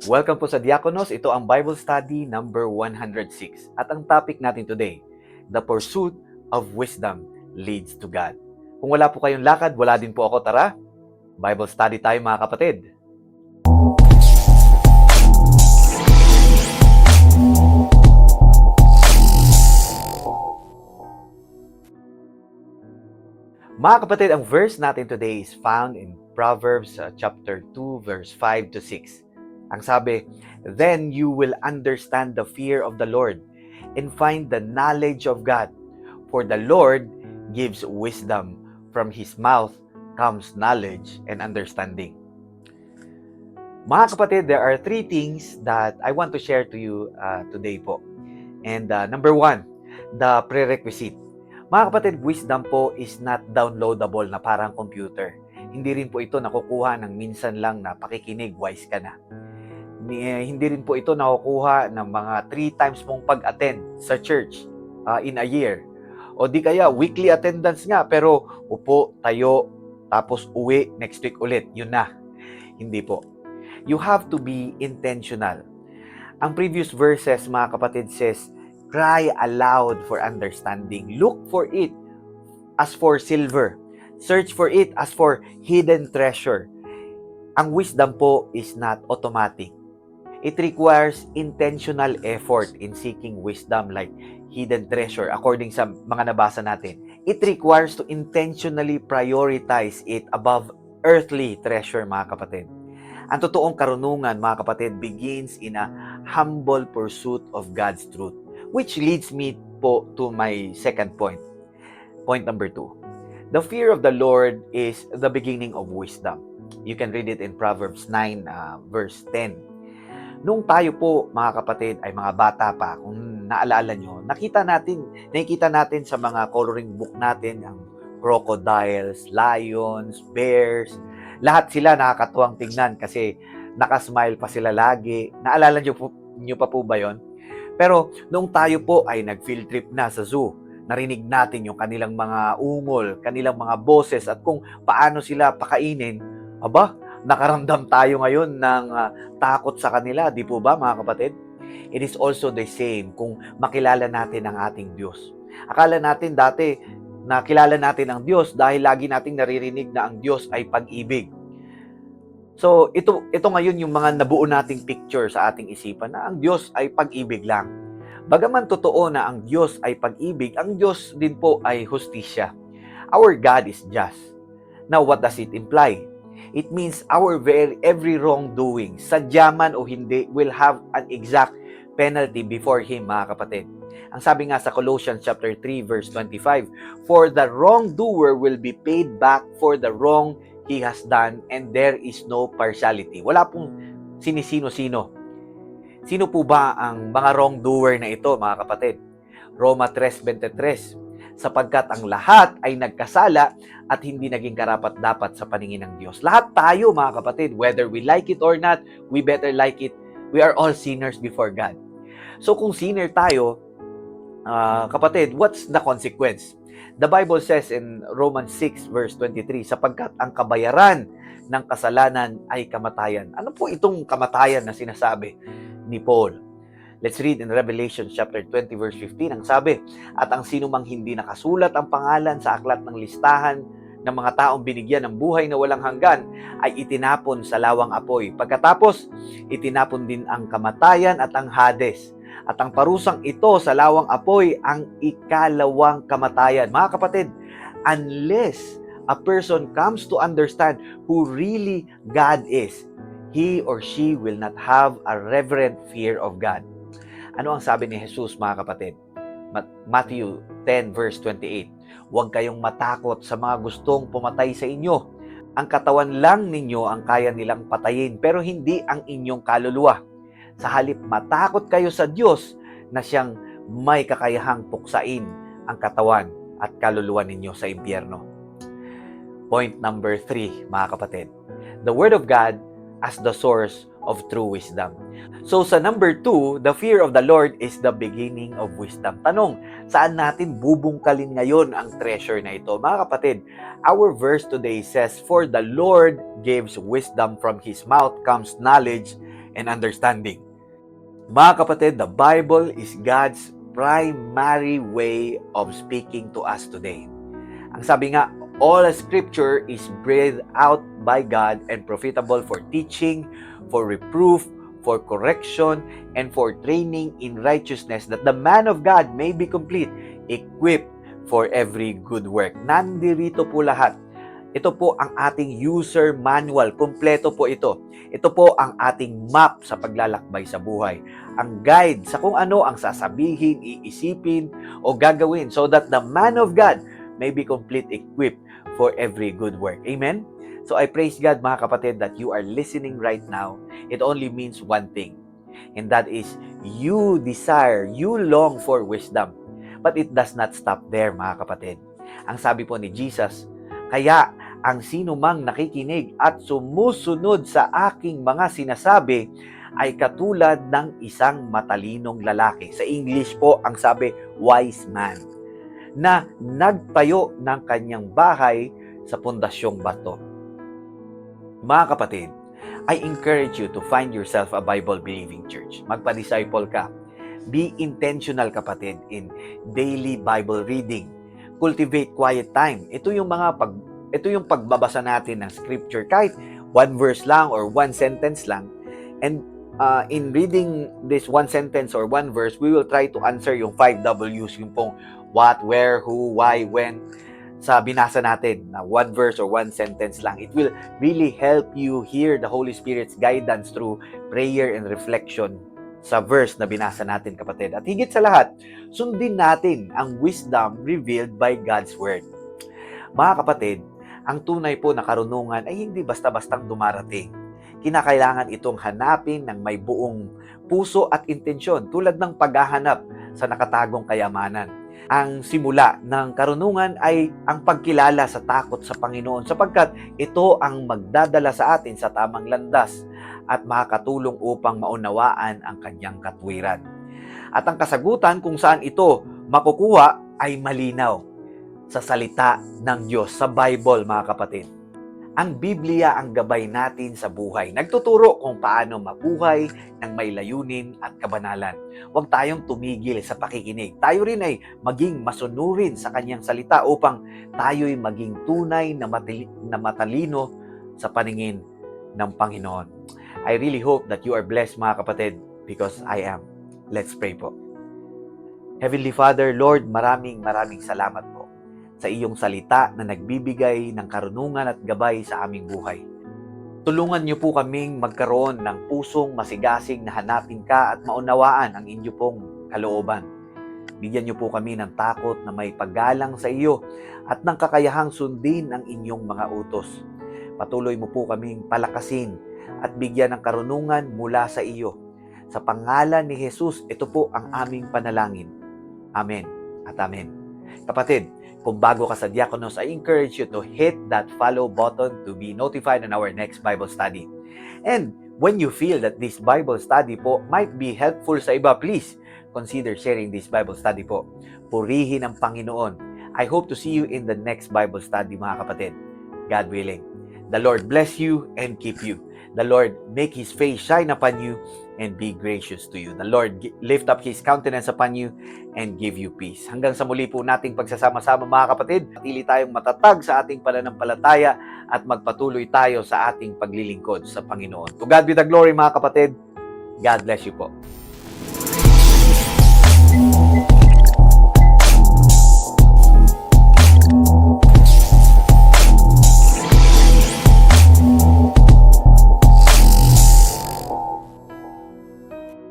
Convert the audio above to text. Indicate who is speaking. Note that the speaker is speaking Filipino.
Speaker 1: Welcome po sa Diakonos. Ito ang Bible Study number 106. At ang topic natin today, the pursuit of wisdom leads to God. Kung wala po kayong lakad, wala din po ako. Tara, Bible Study tayo mga kapatid. Mga kapatid, ang verse natin today is found in Proverbs chapter 2, verse 5 to 6. Ang sabi, "Then you will understand the fear of the Lord and find the knowledge of God. For the Lord gives wisdom. From His mouth comes knowledge and understanding." Mga kapatid, there are three things that I want to share to you today po. And number one, the prerequisite. Mga kapatid, wisdom po is not downloadable na parang computer. Hindi rin po ito nakukuha ng minsan lang na pakikinig, wise ka na. Hindi rin po ito nakukuha ng mga 3 times mong pag-attend sa church in a year. O di kaya weekly attendance nga, pero upo, tayo, tapos uwi, next week ulit. Yun na. Hindi po. You have to be intentional. Ang previous verses, mga kapatid, says, "Cry aloud for understanding. Look for it as for silver. Search for it as for hidden treasure." Ang wisdom po is not automatic. It requires intentional effort in seeking wisdom like hidden treasure according sa mga nabasa natin. It requires to intentionally prioritize it above earthly treasure, mga kapatid. Ang totoong karunungan, mga kapatid, begins in a humble pursuit of God's truth. Which leads me po to my second point. Point number 2. The fear of the Lord is the beginning of wisdom. You can read it in Proverbs 9, verse 10. Nung tayo po, mga kapatid, ay mga bata pa, kung naalala nyo, nakikita natin sa mga coloring book natin, ang crocodiles, lions, bears, lahat sila nakakatuwang tingnan kasi nakasmile pa sila lagi. Naalala nyo pa po ba yon? Pero nung tayo po ay nag-field trip na sa zoo, narinig natin yung kanilang mga ungol, kanilang mga boses at kung paano sila pakainin, aba, nakaramdam tayo ngayon ng takot sa kanila, di po ba mga kapatid? It is also the same kung makilala natin ang ating Diyos. Akala natin dati na kilala natin ang Diyos dahil lagi nating naririnig na ang Diyos ay pag-ibig. So, ito ngayon yung mga nabuo nating picture sa ating isipan na ang Diyos ay pag-ibig lang. Bagaman totoo na ang Diyos ay pag-ibig, ang Diyos din po ay hustisya. Our God is just. Now, what does it imply? It means our every wrongdoing, sadya man o hindi, will have an exact penalty before Him, mga kapatid. Ang sabi nga sa Colossians chapter 3, verse 25, "For the wrongdoer will be paid back for the wrong he has done, and there is no partiality." Wala pong sinisino-sino. Sino po ba ang mga wrongdoer na ito, mga kapatid? Roma 3:23, "Sapagkat ang lahat ay nagkasala at hindi naging karapat-dapat sa paningin ng Diyos." Lahat tayo, mga kapatid, whether we like it or not, we better like it. We are all sinners before God. So kung sinner tayo, kapatid, what's the consequence? The Bible says in Romans 6 verse 23, "Sapagkat ang kabayaran ng kasalanan ay kamatayan." Ano po itong kamatayan na sinasabi ni Paul? Let's read in Revelation chapter 20 verse 15. Ang sabi, "At ang sino mang hindi nakasulat ang pangalan sa aklat ng listahan ng mga taong binigyan ng buhay na walang hanggan ay itinapon sa lawang apoy. Pagkatapos, itinapon din ang kamatayan at ang Hades. At ang parusang ito sa lawang apoy ang ikalawang kamatayan." Mga kapatid, unless a person comes to understand who really God is, he or she will not have a reverent fear of God. Ano ang sabi ni Jesus, mga kapatid? Matthew 10 verse 28, "Huwag kayong matakot sa mga gustong pumatay sa inyo. Ang katawan lang ninyo ang kaya nilang patayin, pero hindi ang inyong kaluluwa. Sa halip, matakot kayo sa Diyos na Siyang may kakayahang puksain ang katawan at kaluluwa ninyo sa impyerno." Point number 3, mga kapatid. The Word of God as the source of true wisdom. So sa number 2, the fear of the Lord is the beginning of wisdom. Tanong, saan natin bubungkalin ngayon ang treasure na ito? Mga kapatid, our verse today says, "For the Lord gives wisdom, from His mouth comes knowledge and understanding. Mga kapatid, the Bible is God's primary way of speaking to us today. Ang sabi nga, all Scripture is breathed out by God and profitable for teaching, for reproof, for correction, and for training in righteousness, that the man of God may be complete, equipped for every good work. Nandirito po lahat. Ito po ang ating user manual. Kompleto po ito. Ito po ang ating map sa paglalakbay sa buhay. Ang guide sa kung ano ang sasabihin, iisipin, o gagawin so that the man of God may be complete, equipped for every good work. Amen? So I praise God, mga kapatid, that you are listening right now. It only means one thing. And that is, you desire, you long for wisdom. But it does not stop there, mga kapatid. Ang sabi po ni Jesus, kaya ang sino mang nakikinig at sumusunod sa aking mga sinasabi ay katulad ng isang matalinong lalaki. Sa English po, ang sabi, wise man, na nagtayo ng kanyang bahay sa pundasyong bato. Mga kapatid, I encourage you to find yourself a Bible-believing church. Magpa-disciple ka. Be intentional, kapatid, in daily Bible reading. Cultivate quiet time. Ito yung pagbabasa natin ng scripture, kahit one verse lang or one sentence lang. And in reading this one sentence or one verse, we will try to answer yung 5 W's, yung pong what, where, who, why, when, sa binasa natin na one verse or one sentence lang. It will really help you hear the Holy Spirit's guidance through prayer and reflection sa verse na binasa natin, kapatid. At higit sa lahat, sundin natin ang wisdom revealed by God's Word. Mga kapatid, ang tunay po na karunungan ay hindi basta-bastang dumarating. Kinakailangan itong hanapin ng may buong puso at intensyon, tulad ng paghahanap sa nakatagong kayamanan. Ang simula ng karunungan ay ang pagkilala sa takot sa Panginoon, sapagkat ito ang magdadala sa atin sa tamang landas at makakatulong upang maunawaan ang kanyang katwiran. At ang kasagutan kung saan ito makukuha ay malinaw sa salita ng Diyos, sa Bible, mga kapatid. Ang Biblia ang gabay natin sa buhay. Nagtuturo kung paano mabuhay ng may layunin at kabanalan. Huwag tayong tumigil sa pakikinig. Tayo rin ay maging masunurin sa kanyang salita upang tayo'y maging tunay na matalino sa paningin ng Panginoon. I really hope that you are blessed, mga kapatid, because I am. Let's pray po. Heavenly Father, Lord, maraming salamat po sa iyong salita na nagbibigay ng karunungan at gabay sa aming buhay. Tulungan niyo po kaming magkaroon ng pusong masigasig na hanapin ka at maunawaan ang inyo pong kalooban. Bigyan niyo po kami ng takot na may paggalang sa iyo at ng kakayahang sundin ang inyong mga utos. Patuloy mo po kaming palakasin at bigyan ng karunungan mula sa iyo. Sa pangalan ni Jesus, ito po ang aming panalangin. Amen at amen. Kapatid, kung bago ka sa Diakonos, I encourage you to hit that follow button to be notified on our next Bible study. And when you feel that this Bible study po might be helpful sa iba, please consider sharing this Bible study po. Purihin ang Panginoon. I hope to see you in the next Bible study, mga kapatid. God willing. The Lord bless you and keep you. The Lord make His face shine upon you and be gracious to you. The Lord lift up His countenance upon you and give you peace. Hanggang sa muli po nating pagsasama-sama, mga kapatid, patili tayong matatag sa ating pananampalataya at magpatuloy tayo sa ating paglilingkod sa Panginoon. To God be the glory, mga kapatid. God bless you po.